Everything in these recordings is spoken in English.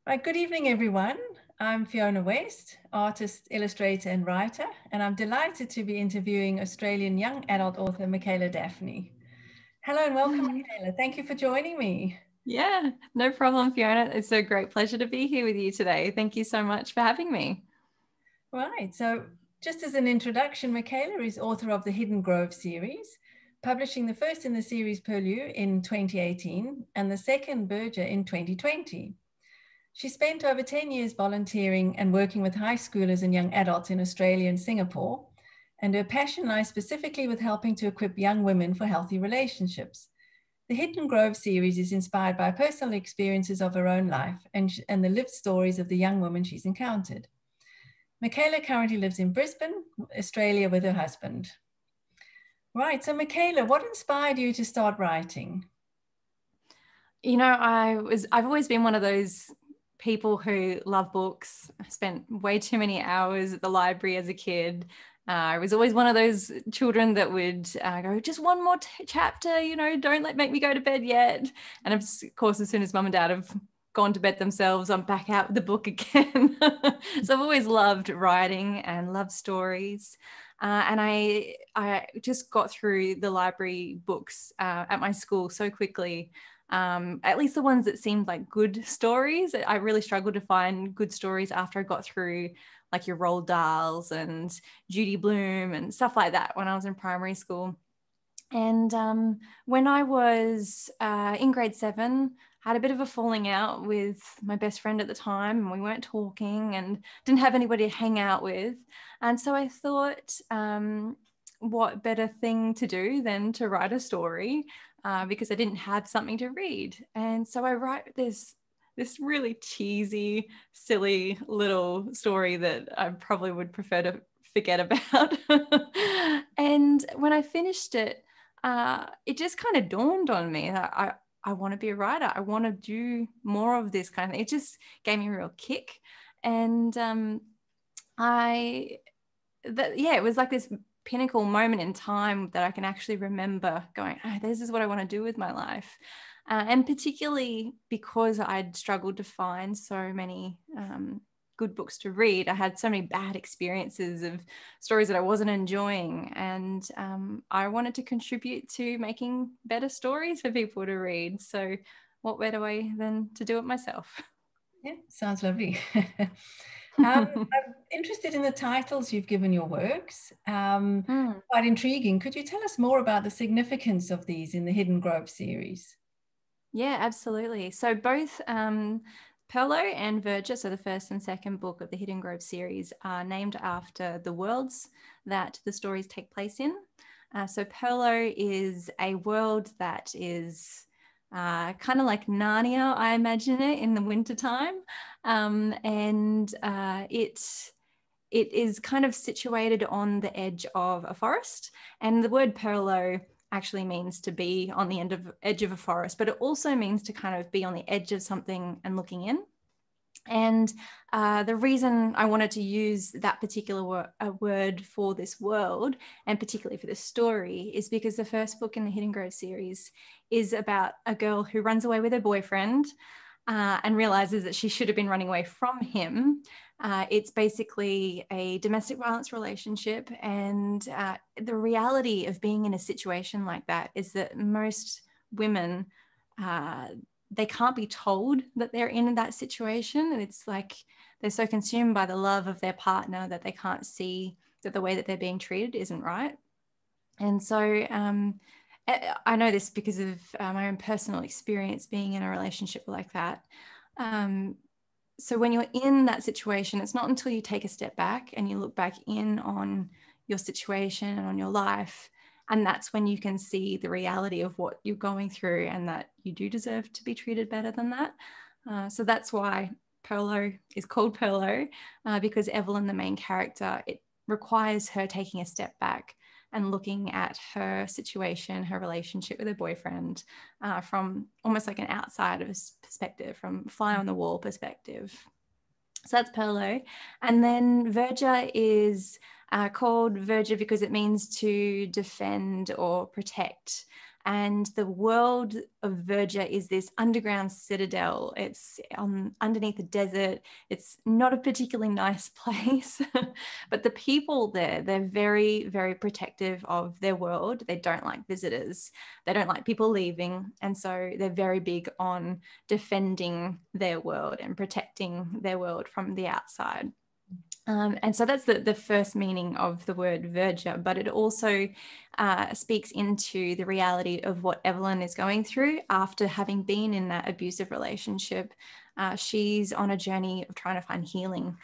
Right, good evening, everyone. I'm Fiona West, artist, illustrator, and writer, and I'm delighted to be interviewing Australian young adult author Michaela Daphne. Hello and welcome, Michaela. Thank you for joining me. Yeah, no problem, Fiona. It's a great pleasure to be here with you today. Thank you so much for having me. Right, so just as an introduction, Michaela is author of the Hidden Grove series, publishing the first in the series Purlieu in 2018 and the second Berger in 2020. She spent over 10 years volunteering and working with high schoolers and young adults in Australia and Singapore, and her passion lies specifically with helping to equip young women for healthy relationships. The Hidden Grove series is inspired by personal experiences of her own life and the lived stories of the young women she's encountered. Michaela currently lives in Brisbane, Australia, with her husband. Right, so Michaela, what inspired you to start writing? You know, I've always been one of those people who love books. I spent way too many hours at the library as a kid. I was always one of those children that would go, just one more chapter, don't make me go to bed yet. And of course, as soon as mum and dad have gone to bed themselves, I'm back out with the book again. So I've always loved writing and loved stories. And I just got through the library books at my school so quickly. At least the ones that seemed like good stories. I really struggled to find good stories after I got through like your Roald Dahls and Judy Blume and stuff like that when I was in primary school. And when I was in grade 7, I had a bit of a falling out with my best friend at the time, and we weren't talking and didn't have anybody to hang out with. And so I thought, what better thing to do than to write a story because I didn't have something to read. And so I write this really cheesy, silly little story that I probably would prefer to forget about. And when I finished it, it just kind of dawned on me that I want to be a writer. I want to do more of this kind of thing. It just gave me a real kick. And it was like this pinnacle moment in time that I can actually remember going, oh, this is what I want to do with my life. And particularly because I'd struggled to find so many good books to read. I had so many bad experiences of stories that I wasn't enjoying. And I wanted to contribute to making better stories for people to read. So what better way than to do it myself? Yeah, sounds lovely. I'm interested in the titles you've given your works. Quite intriguing. Could you tell us more about the significance of these in the Hidden Grove series? Yeah, absolutely. So both Perlo and Verger, so the first and second book of the Hidden Grove series, are named after the worlds that the stories take place in. So Perlo is a world that is kind of like Narnia, I imagine it, in the wintertime. It is kind of situated on the edge of a forest. And the word Perlo actually means to be on the edge of a forest, but it also means to kind of be on the edge of something and looking in. And the reason I wanted to use that particular word for this world, and particularly for this story, is because the first book in the Hidden Grove series is about a girl who runs away with her boyfriend and realizes that she should have been running away from him. It's basically a domestic violence relationship. And the reality of being in a situation like that is that most women, they can't be told that they're in that situation. And it's like they're so consumed by the love of their partner that they can't see that the way that they're being treated isn't right. And so I know this because of my own personal experience being in a relationship like that. So when you're in that situation, it's not until you take a step back and you look back in on your situation and on your life, and that's when you can see the reality of what you're going through and that you do deserve to be treated better than that. So that's why Perlo is called Perlo, because Evelyn, the main character, it requires her taking a step back and looking at her situation, her relationship with her boyfriend from almost like an outsider's perspective, from fly on the wall perspective. So that's Perlo. And then Verger is called Verger because it means to defend or protect. And the world of Verja is this underground citadel. It's underneath the desert. It's not a particularly nice place, but the people there, they're very, very protective of their world. They don't like visitors. They don't like people leaving. And so they're very big on defending their world and protecting their world from the outside. And so that's the first meaning of the word Verja, but it also speaks into the reality of what Evelyn is going through after having been in that abusive relationship. She's on a journey of trying to find healing,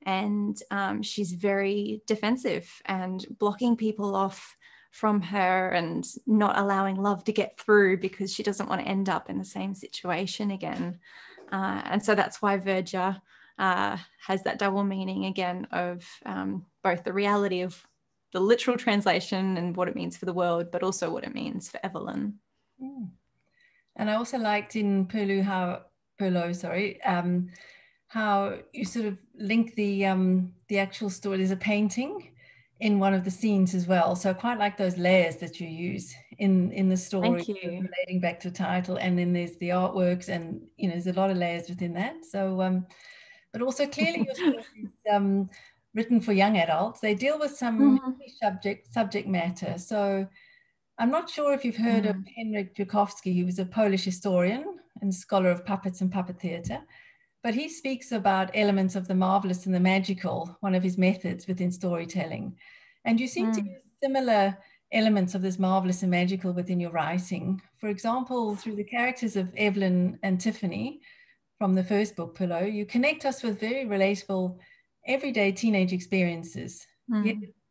and she's very defensive and blocking people off from her and not allowing love to get through because she doesn't want to end up in the same situation again. And so that's why Verja has that double meaning again of both the reality of the literal translation and what it means for the world, but also what it means for Evelyn. And I also liked in Perlo how you sort of link the actual story. There's a painting in one of the scenes as well, so I quite like those layers that you use in the story. Thank you. Relating back to the title, and then there's the artworks, and there's a lot of layers within that. So but also clearly your story is written for young adults. They deal with some subject matter. So I'm not sure if you've heard of Henryk Bukowski. He was a Polish historian and scholar of puppets and puppet theatre. But he speaks about elements of the marvelous and the magical, one of his methods within storytelling. And you seem to use similar elements of this marvelous and magical within your writing. For example, through the characters of Evelyn and Tiffany from the first book, Pillow, you connect us with very relatable, everyday teenage experiences.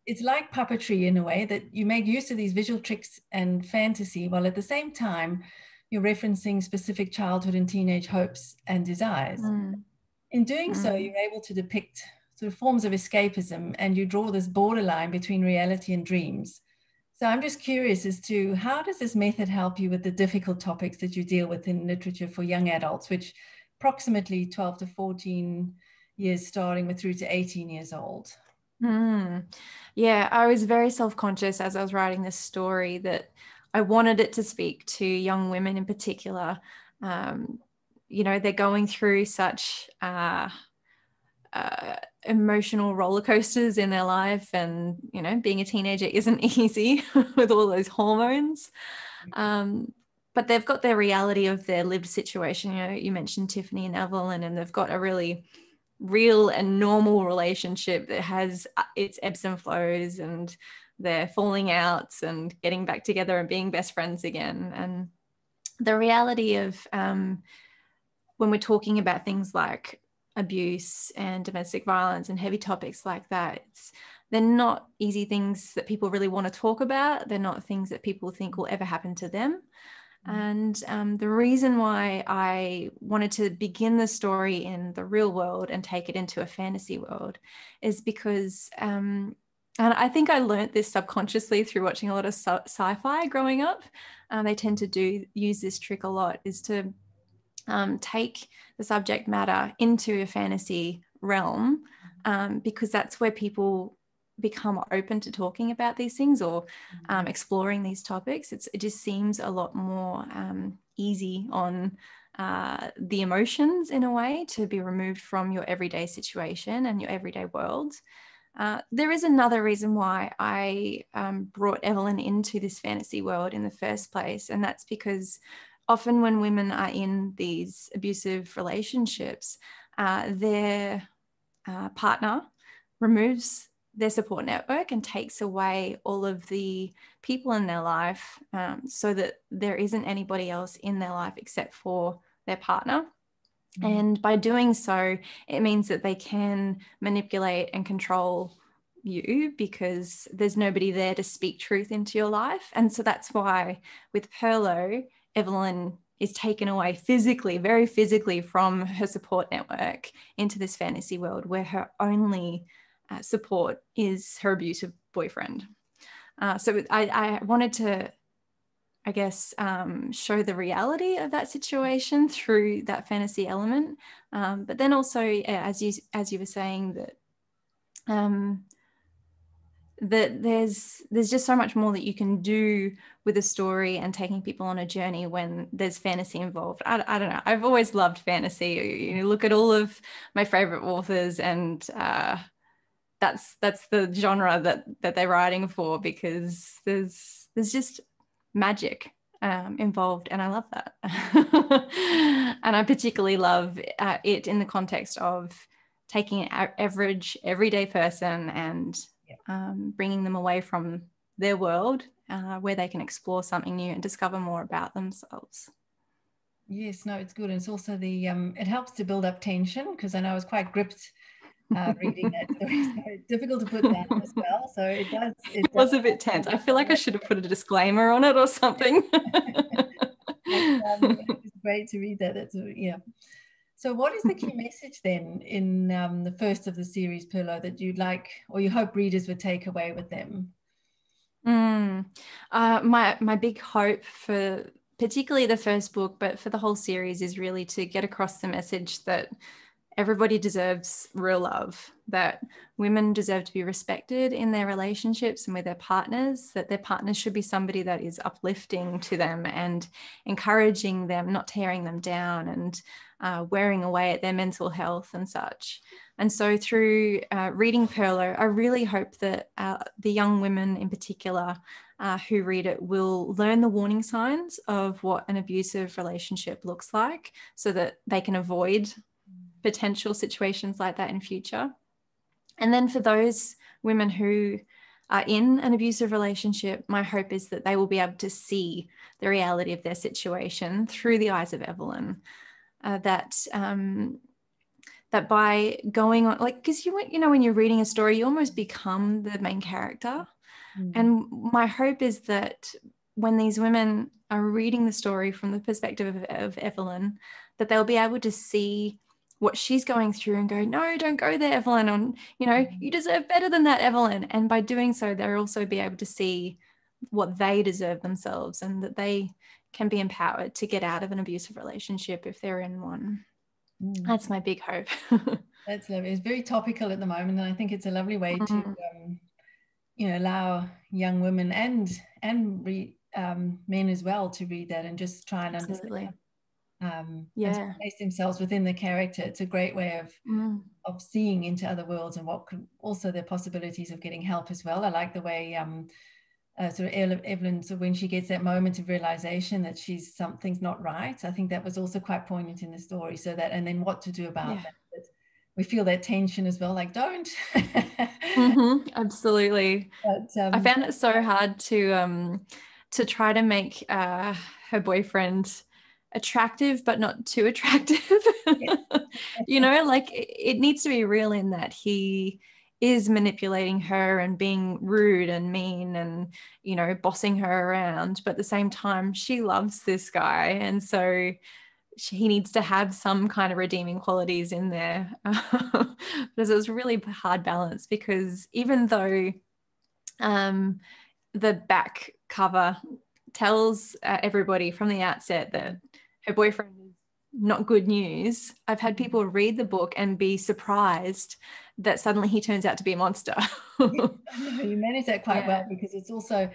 It's like puppetry in a way that you make use of these visual tricks and fantasy, while at the same time, you're referencing specific childhood and teenage hopes and desires. In doing so, you're able to depict sort of forms of escapism, and you draw this borderline between reality and dreams. So I'm just curious as to how does this method help you with the difficult topics that you deal with in literature for young adults, which approximately 12 to 14 years starting with through to 18 years old? Yeah, I was very self-conscious as I was writing this story that I wanted it to speak to young women in particular. They're going through such emotional roller coasters in their life, and being a teenager isn't easy with all those hormones. But they've got their reality of their lived situation. You mentioned Tiffany and Evelyn, and they've got a really real and normal relationship that has its ebbs and flows, and they're falling out and getting back together and being best friends again. And the reality of when we're talking about things like abuse and domestic violence and heavy topics like that, they're not easy things that people really want to talk about. They're not things that people think will ever happen to them. And the reason why I wanted to begin the story in the real world and take it into a fantasy world is because, and I think I learned this subconsciously through watching a lot of sci-fi growing up. They tend to use this trick a lot, is to take the subject matter into a fantasy realm, because that's where people become open to talking about these things or exploring these topics. It just seems a lot more easy on the emotions in a way to be removed from your everyday situation and your everyday world. There is another reason why I brought Evelyn into this fantasy world in the first place, and that's because often when women are in these abusive relationships, their partner removes their support network and takes away all of the people in their life, so that there isn't anybody else in their life except for their partner. And by doing so, it means that they can manipulate and control you because there's nobody there to speak truth into your life. And so that's why with Perlo, Evelyn is taken away physically, very physically, from her support network into this fantasy world where her only support is her abusive boyfriend. So I wanted to, I guess, show the reality of that situation through that fantasy element. But then also, as you were saying, that that there's just so much more that you can do with a story and taking people on a journey when there's fantasy involved. I don't know. I've always loved fantasy. You look at all of my favorite authors, and that's the genre that they're writing for, because there's just magic involved, and I love that. And I particularly love it in the context of taking an average everyday person and bringing them away from their world, where they can explore something new and discover more about themselves. Yes, no, it's good. And it's also the it helps to build up tension, because I know I was quite gripped reading that story, so it's difficult to put down as well. So it does. It was a bit tense. I feel like I should have put a disclaimer on it or something. It's great to read that. That's yeah. So what is the key message then in the first of the series, Perlo, that you'd like, or you hope readers would take away with them? My big hope for particularly the first book, but for the whole series, is really to get across the message that everybody deserves real love, that women deserve to be respected in their relationships and with their partners, that their partners should be somebody that is uplifting to them and encouraging them, not tearing them down and wearing away at their mental health and such. And so through reading Perlo, I really hope that the young women in particular who read it will learn the warning signs of what an abusive relationship looks like, so that they can avoid potential situations like that in future. And then for those women who are in an abusive relationship, my hope is that they will be able to see the reality of their situation through the eyes of Evelyn. That by going on, like, because you know when you're reading a story, you almost become the main character. And my hope is that when these women are reading the story from the perspective of Evelyn, that they'll be able to see what she's going through and go, no, don't go there, Evelyn, and you deserve better than that, Evelyn. And by doing so, they'll also be able to see what they deserve themselves, and that they can be empowered to get out of an abusive relationship if they're in one. That's my big hope. That's lovely. It's very topical at the moment, and I think it's a lovely way to allow young women and men as well to read that and just try and understand and place themselves within the character. It's a great way of seeing into other worlds, and what could also the possibilities of getting help as well. I like the way sort of Evelyn, so when she gets that moment of realization that something's not right, I think that was also quite poignant in the story. So that, and then what to do about that. We feel that tension as well, like don't. Absolutely. But, I found it so hard to try to make her boyfriend attractive, but not too attractive. Like it needs to be real in that he is manipulating her and being rude and mean and bossing her around, but at the same time she loves this guy, and so he needs to have some kind of redeeming qualities in there. Because it was a really hard balance, because even though the back cover tells everybody from the outset that her boyfriend is not good news, I've had people read the book and be surprised that suddenly he turns out to be a monster. You manage that quite well, because it's also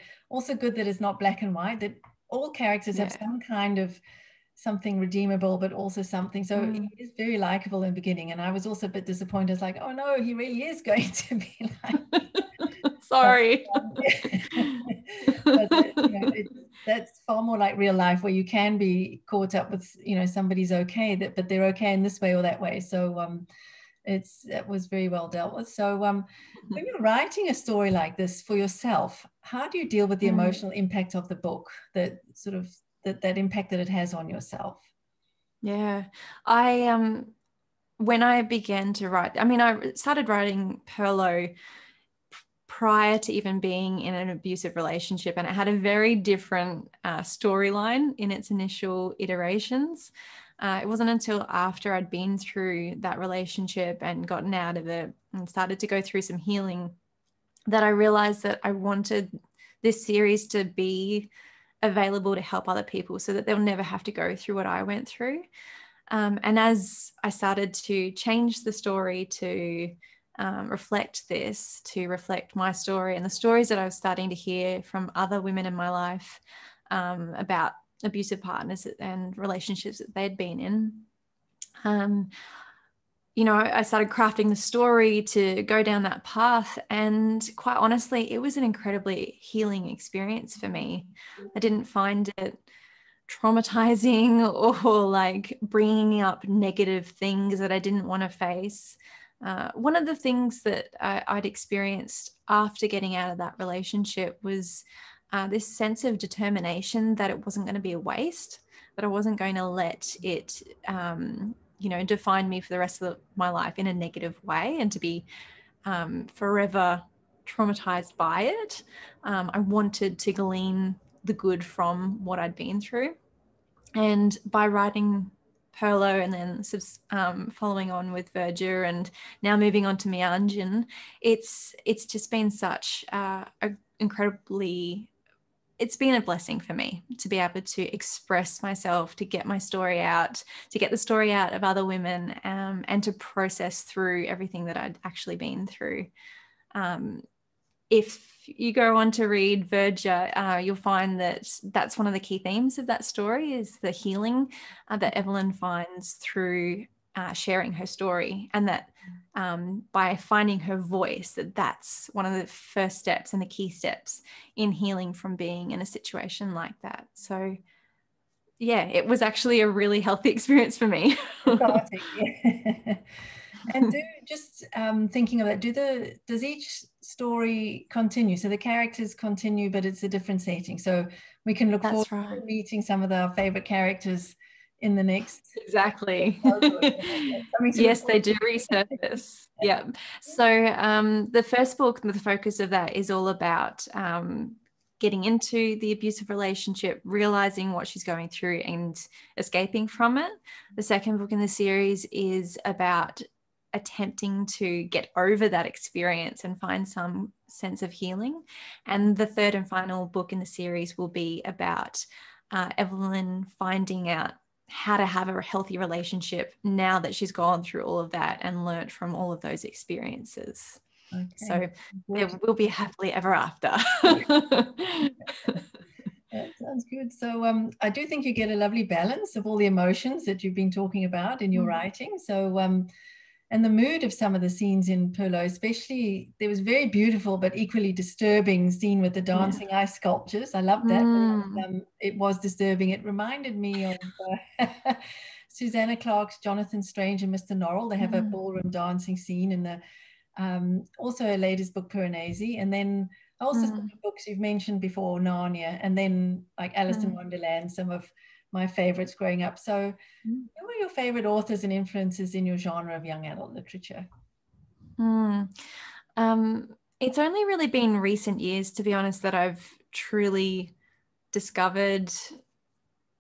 good that it's not black and white, that all characters have some kind of something redeemable, but also something. So he is very likable in the beginning, and I was also a bit disappointed. I was like, oh no, he really is going to be like sorry. That's far more like real life, where you can be caught up with somebody's okay, but they're okay in this way or that way. So that was very well dealt with. So when you're writing a story like this for yourself, how do you deal with the emotional impact of the book, that sort of that impact that it has on yourself? I when I began to write, I started writing Perlo prior to even being in an abusive relationship, and it had a very different storyline in its initial iterations. It wasn't until after I'd been through that relationship and gotten out of it and started to go through some healing that I realized that I wanted this series to be available to help other people, so that they'll never have to go through what I went through. And as I started to change the story to reflect this, to reflect my story and the stories that I was starting to hear from other women in my life about abusive partners and relationships that they'd been in. You know, I started crafting the story to go down that path. And quite honestly, it was an incredibly healing experience for me. I didn't find it traumatizing or like bringing up negative things that I didn't want to face. One of the things that I'd experienced after getting out of that relationship was this sense of determination that it wasn't going to be a waste, that I wasn't going to let it define me for the rest of my life in a negative way, and to be forever traumatized by it. I wanted to glean the good from what I'd been through. And by writing Perlo and then following on with Verdure and now moving on to Mianjin, it's just been such it's been a blessing for me to be able to express myself, to get my story out, to get the story out of other women, and to process through everything that I'd actually been through. If you go on to read Verdure, you'll find that that's one of the key themes of that story, is the healing that Evelyn finds through sharing her story, and that by finding her voice, that's one of the first steps and the key steps in healing from being in a situation like that. So yeah, it was actually a really healthy experience for me. Yeah. And thinking of that, does each story continue? So the characters continue, but it's a different setting. So we can look forward to meeting some of our favorite characters in the next. Exactly. Yes, they do resurface. Yeah. So the first book, the focus of that is all about getting into the abusive relationship, realizing what she's going through and escaping from it. The second book in the series is about attempting to get over that experience and find some sense of healing. And the third and final book in the series will be about Evelyn finding out how to have a healthy relationship now that she's gone through all of that and learned from all of those experiences. Okay. So there will be happily ever after. That sounds good. So I do think you get a lovely balance of all the emotions that you've been talking about in your writing. So and the mood of some of the scenes in Perlo, especially, there was very beautiful but equally disturbing scene with the dancing ice sculptures. I loved that. It was disturbing. It reminded me of Susanna Clarke's Jonathan Strange and Mr. Norrell. They have a ballroom dancing scene in the also her latest book, Piranesi. And then also some of the books you've mentioned before, Narnia, and then like Alice in Wonderland, some of my favorites growing up. So who are your favorite authors and influences in your genre of young adult literature? It's only really been recent years, to be honest, that I've truly discovered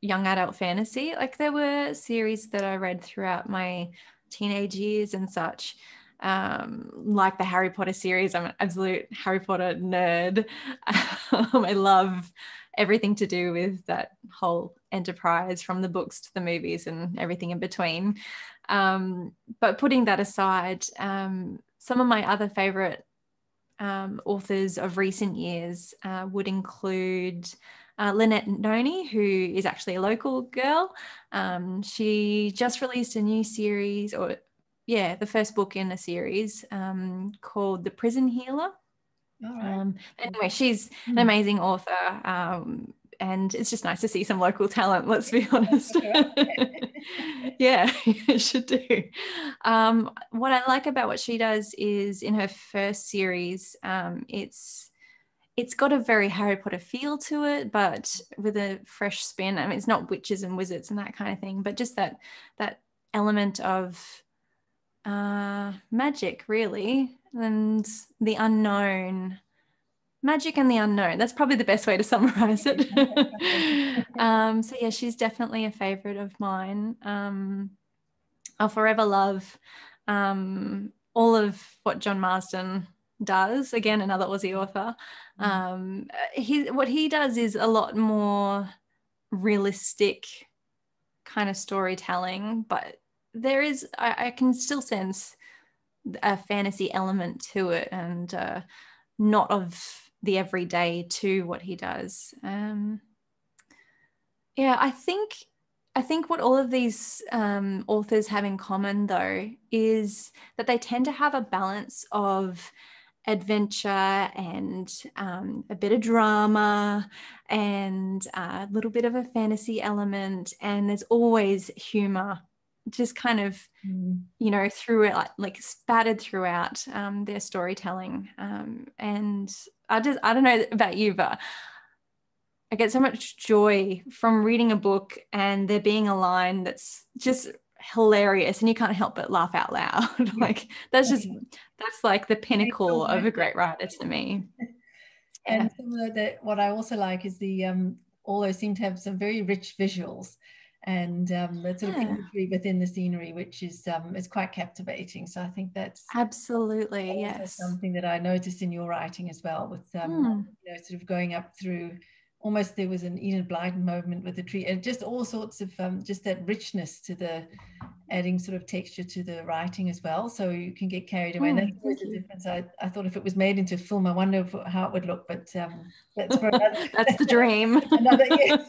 young adult fantasy. Like, there were series that I read throughout my teenage years and such, like the Harry Potter series. I'm an absolute Harry Potter nerd. I love everything to do with that whole enterprise, from the books to the movies and everything in between. But putting that aside, some of my other favorite authors of recent years would include Lynette Noni, who is actually a local girl. She just released a new series, the first book in a series called The Prison Healer. Anyway, she's an amazing author, and it's just nice to see some local talent, let's be honest. Yeah, you should do. What I like about what she does is, in her first series, it's got a very Harry Potter feel to it, but with a fresh spin. I mean, it's not witches and wizards and that kind of thing, but just that element of magic, really, and the unknown. Magic and the unknown. That's probably the best way to summarize it. So yeah, she's definitely a favorite of mine. I'll forever love all of what John Marsden does. Again, another Aussie author. What he does is a lot more realistic kind of storytelling, but there is, I can still sense a fantasy element to it, and not of the everyday to what he does. Yeah, I think what all of these authors have in common, though, is that they tend to have a balance of adventure and a bit of drama and a little bit of a fantasy element, and there's always humor, just kind of through it, like spattered throughout their storytelling. And I don't know about you, but I get so much joy from reading a book and there being a line that's just hilarious and you can't help but laugh out loud. Like that's like the pinnacle of a great writer to me. And what I also like is all those seem to have some very rich visuals and that sort of imagery within the scenery, which is quite captivating. So I think that's absolutely something that I noticed in your writing as well, with sort of going up through. Almost there was an Enid Blyton moment with the tree, and just all sorts of just that richness to adding sort of texture to the writing as well. So you can get carried away. And that's always the difference. I thought if it was made into a film, I wonder how it would look. But that's for another. That's the dream. Another, yes.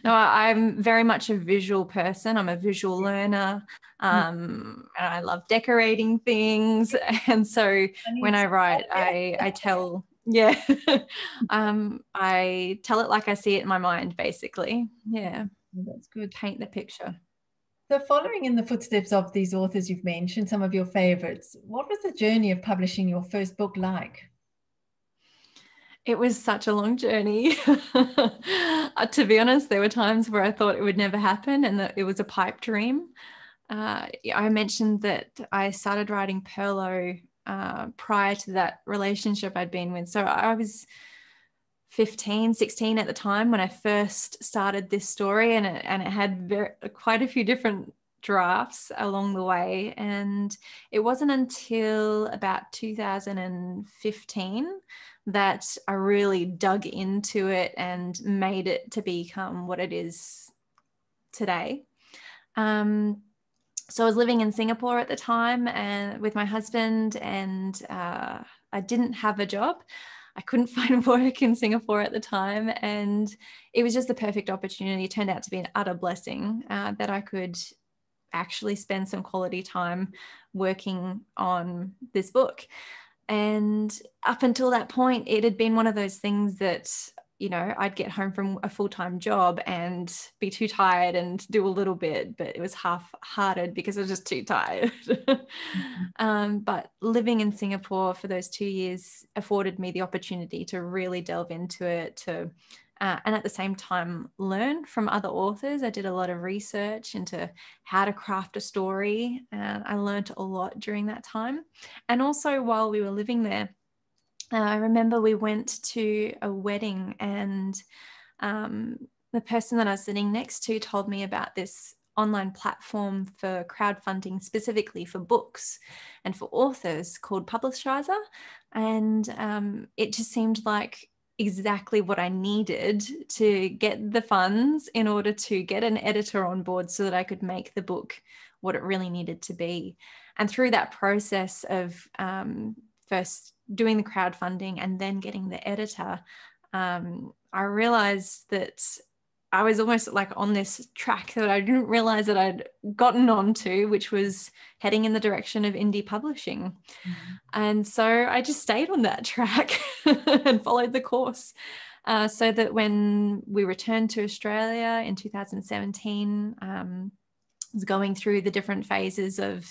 No, I'm very much a visual person. I'm a visual learner. And I love decorating things. And so when I write, I tell. Yeah. I tell it like I see it in my mind, basically. Yeah. That's good. Paint the picture. So following in the footsteps of these authors you've mentioned, some of your favorites, what was the journey of publishing your first book like? It was such a long journey. To be honest, there were times where I thought it would never happen and that it was a pipe dream. I mentioned that I started writing Perlo prior to that relationship I'd been with. So I was 15, 16 at the time when I first started this story, and it had quite a few different drafts along the way. And it wasn't until about 2015 that I really dug into it and made it to become what it is today. So I was living in Singapore at the time and with my husband, and I didn't have a job. I couldn't find work in Singapore at the time, and it was just the perfect opportunity. It turned out to be an utter blessing that I could actually spend some quality time working on this book. And up until that point, it had been one of those things that, I'd get home from a full-time job and be too tired and do a little bit, but it was half-hearted because I was just too tired. But living in Singapore for those 2 years afforded me the opportunity to really delve into it, and at the same time learn from other authors. I did a lot of research into how to craft a story, and I learned a lot during that time. And also while we were living there, I remember we went to a wedding, and the person that I was sitting next to told me about this online platform for crowdfunding specifically for books and for authors called Publishizer. And it just seemed like exactly what I needed to get the funds in order to get an editor on board so that I could make the book what it really needed to be. And through that process of first doing the crowdfunding and then getting the editor, I realized that I was almost like on this track that I didn't realize that I'd gotten onto, which was heading in the direction of indie publishing. And so I just stayed on that track and followed the course. So that when we returned to Australia in 2017, was going through the different phases of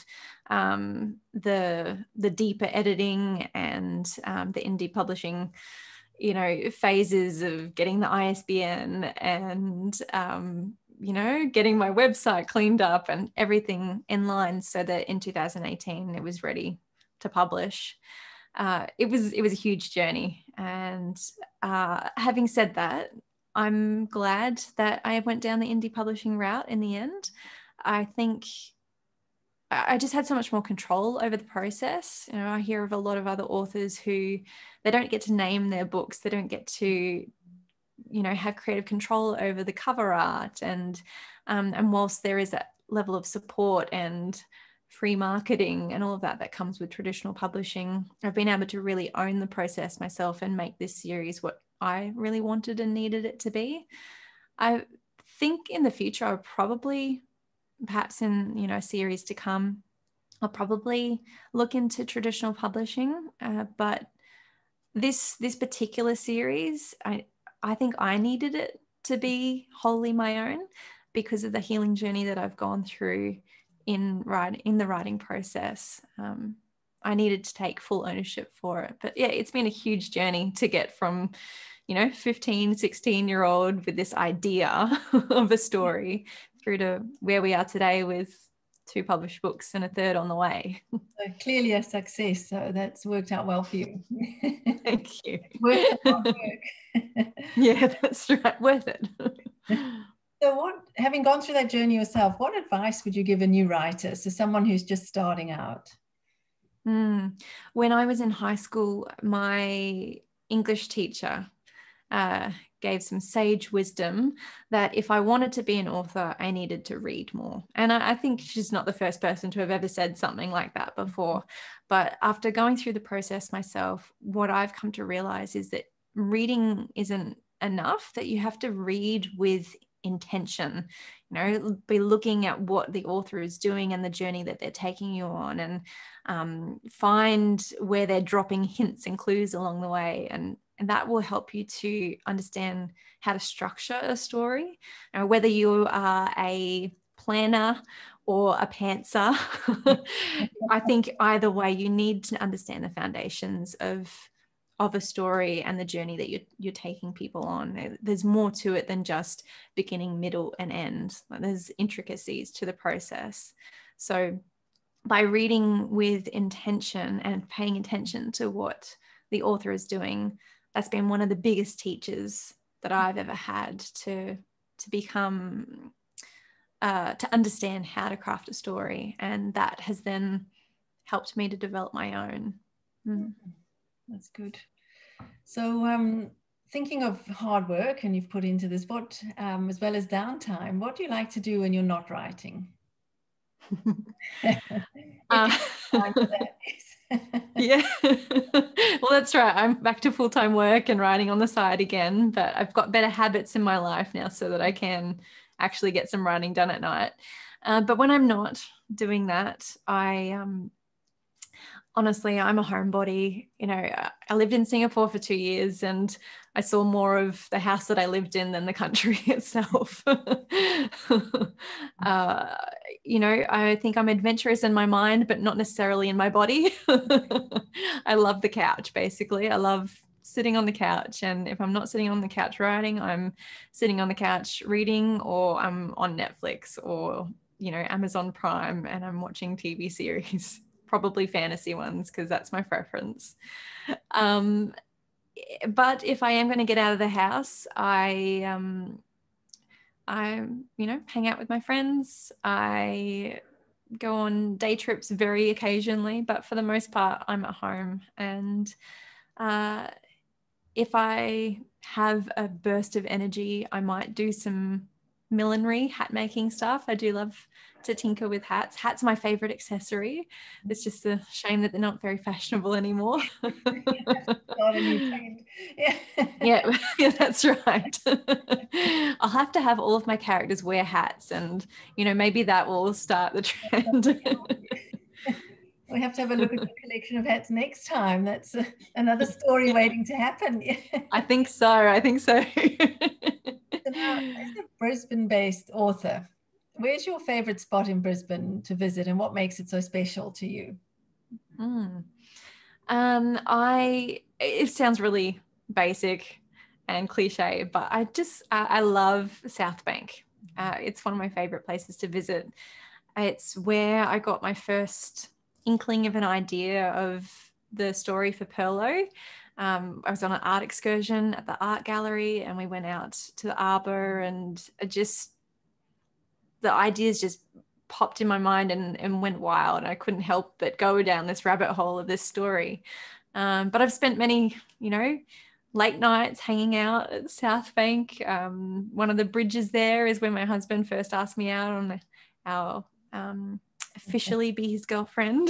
the deeper editing and the indie publishing, phases of getting the ISBN and, getting my website cleaned up and everything in line so that in 2018 it was ready to publish. It was a huge journey. And having said that, I'm glad that I went down the indie publishing route in the end. I think I just had so much more control over the process. I hear of a lot of other authors who they don't get to name their books. They don't get to, have creative control over the cover art. And whilst there is that level of support and free marketing and all of that comes with traditional publishing. I've been able to really own the process myself and make this series what I really wanted and needed it to be. I think in the future, I'll probably, perhaps in, you know, a series to come, I'll probably look into traditional publishing. But this particular series, I think I needed it to be wholly my own because of the healing journey that I've gone through in the writing process. I needed to take full ownership for it. But yeah, it's been a huge journey to get from, you know, 15, 16-year-old with this idea of a story through to where we are today with 2 published books and a 3rd on the way. So clearly a success. So that's worked out well for you. Thank you. Worth the hard work. Yeah, that's right. Worth it. So having gone through that journey yourself, what advice would you give a new writer, so someone who's just starting out? When I was in high school, my English teacher gave some sage wisdom that if I wanted to be an author, I needed to read more. And I think she's not the first person to have ever said something like that before. But after going through the process myself, what I've come to realize is that reading isn't enough, that you have to read with intention, you know, be looking at what the author is doing and the journey that they're taking you on, and find where they're dropping hints and clues along the way. And that will help you to understand how to structure a story. Whether you are a planner or a pantser, I think either way, you need to understand the foundations of a story and the journey that you're taking people on. There's more to it than just beginning, middle, and end. There's intricacies to the process. So by reading with intention and paying attention to what the author is doing, that's been one of the biggest teachers that I've ever had to become, to understand how to craft a story. And that has then helped me to develop my own. That's good. So thinking of hard work, and you've put into this, what, as well as downtime, what do you like to do when you're not writing? Yeah. Well, that's right. I'm back to full-time work and writing on the side again, but I've got better habits in my life now so that I can actually get some writing done at night. But when I'm not doing that, honestly, I'm a homebody. You know, I lived in Singapore for 2 years and I saw more of the house that I lived in than the country itself. You know, I think I'm adventurous in my mind, but not necessarily in my body. I love the couch, basically. I love sitting on the couch. And if I'm not sitting on the couch writing, I'm sitting on the couch reading, or I'm on Netflix or, you know, Amazon Prime, and I'm watching TV series. Probably fantasy ones, because that's my preference. But if I am going to get out of the house, I you know, hang out with my friends. I go on day trips very occasionally, but for the most part, I'm at home. And if I have a burst of energy, I might do some millinery, hat making stuff. I do love to tinker with hats. Hats are my favorite accessory. It's just a shame that they're not very fashionable anymore. Not a new trend. Yeah, that's right. I'll have to have all of my characters wear hats, and you know, maybe that will start the trend. We have to have a look at the collection of hats next time. That's another story waiting to happen. I think so. So now, as a Brisbane-based author, where's your favorite spot in Brisbane to visit, and what makes it so special to you? It sounds really basic and cliche, but I love South Bank. It's one of my favorite places to visit. It's where I got my first inkling of an idea of the story for Perlo. I was on an art excursion at the art gallery, and we went out to the arbor, and the ideas just popped in my mind and went wild. I couldn't help but go down this rabbit hole of this story. But I've spent many, you know, late nights hanging out at South Bank. One of the bridges there is where my husband first asked me out on our officially be his girlfriend.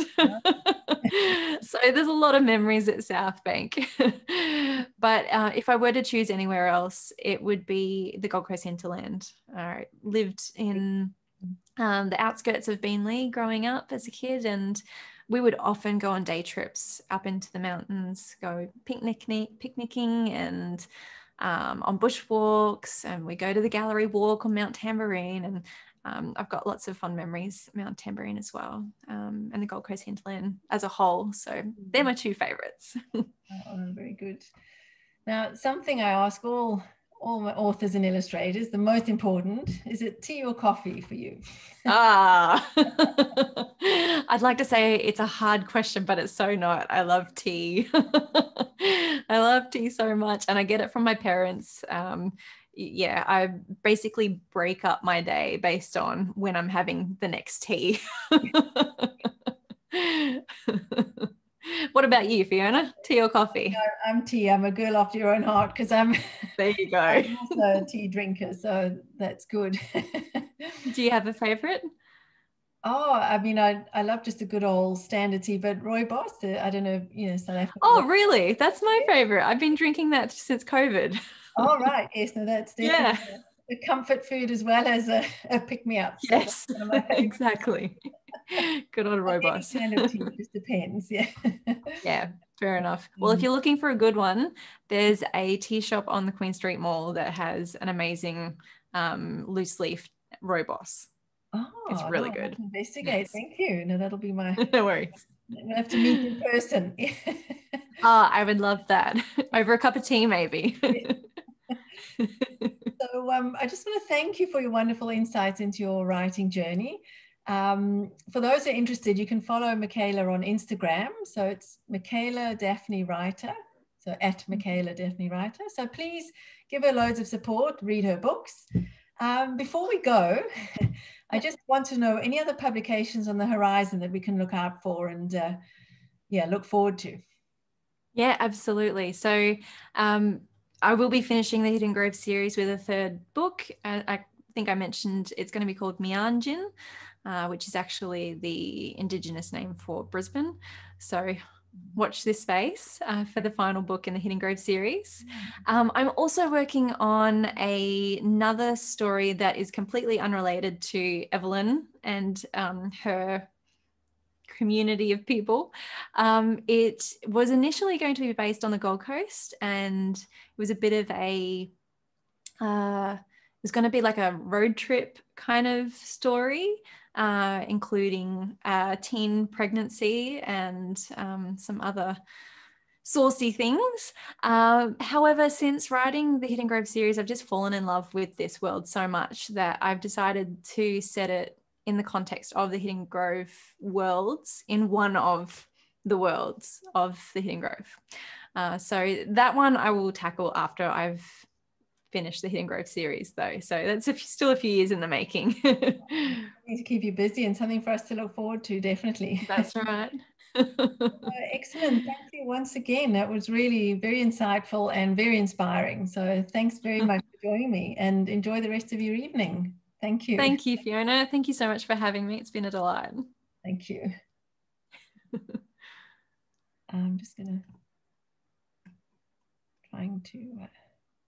So there's a lot of memories at South Bank. But if I were to choose anywhere else, it would be the Gold Coast hinterland. I lived in the outskirts of Beenleigh growing up as a kid, and we would often go on day trips up into the mountains, go picnicking and on bushwalks, and we go to the gallery walk on Mount Tamborine, and I've got lots of fond memories of Mount Tamborine as well, and the Gold Coast hinterland as a whole. So they're my two favourites. Oh, very good. Now, something I ask all my authors and illustrators, the most important, is it tea or coffee for you? I'd like to say it's a hard question, but it's so not. I love tea. I love tea so much, and I get it from my parents. Yeah, I basically break up my day based on when I'm having the next tea. What about you, Fiona? Tea or coffee? I'm tea. I'm a girl after your own heart, because I'm There you go. I'm also a tea drinker, so that's good. Do you have a favorite? Oh, I mean, I love just a good old standard tea, but rooibos, I don't know, South Africa. Oh, really? That's my favorite. I've been drinking that since COVID. Oh, right. Yes, no, that's definitely a comfort food as well as a pick-me-up. So yes, exactly. Good old rooibos. Any kind of tea, just depends. Yeah. Yeah, fair enough. Well, if you're looking for a good one, there's a tea shop on the Queen Street Mall that has an amazing loose leaf rooibos. Oh, it's really good. I'll investigate. Yes. Thank you. No, that'll be my. No worries. I have to meet in person. I would love that. Over a cup of tea, maybe. So I just want to thank you for your wonderful insights into your writing journey. For those who are interested, you can follow Michaela on Instagram. So it's Michaela Daphne Writer. So at Michaela Daphne Writer. So please give her loads of support, read her books. Before we go, I just want to know any other publications on the horizon that we can look out for and look forward to. Yeah, absolutely. So I will be finishing the Hidden Grove series with a third book. I think I mentioned it's going to be called Mianjin, which is actually the Indigenous name for Brisbane. So watch this space for the final book in the Hidden Grove series. I'm also working on another story that is completely unrelated to Evelyn and her community of people. It was initially going to be based on the Gold Coast, and it was a bit of it was going to be like a road trip kind of story, including teen pregnancy and some other saucy things. However, since writing the Hidden Grove series, I've just fallen in love with this world so much that I've decided to set it in the context of the Hidden Grove worlds in one of the worlds of the Hidden Grove. So that one I will tackle after I've finished the Hidden Grove series, though. So that's still a few years in the making. Need to keep you busy and something for us to look forward to, definitely. That's right. Excellent. Thank you once again. That was really very insightful and very inspiring. So thanks very much for joining me, and enjoy the rest of your evening. Thank you. Thank you, Fiona. Thank you so much for having me. It's been a delight. Thank you. I'm just trying to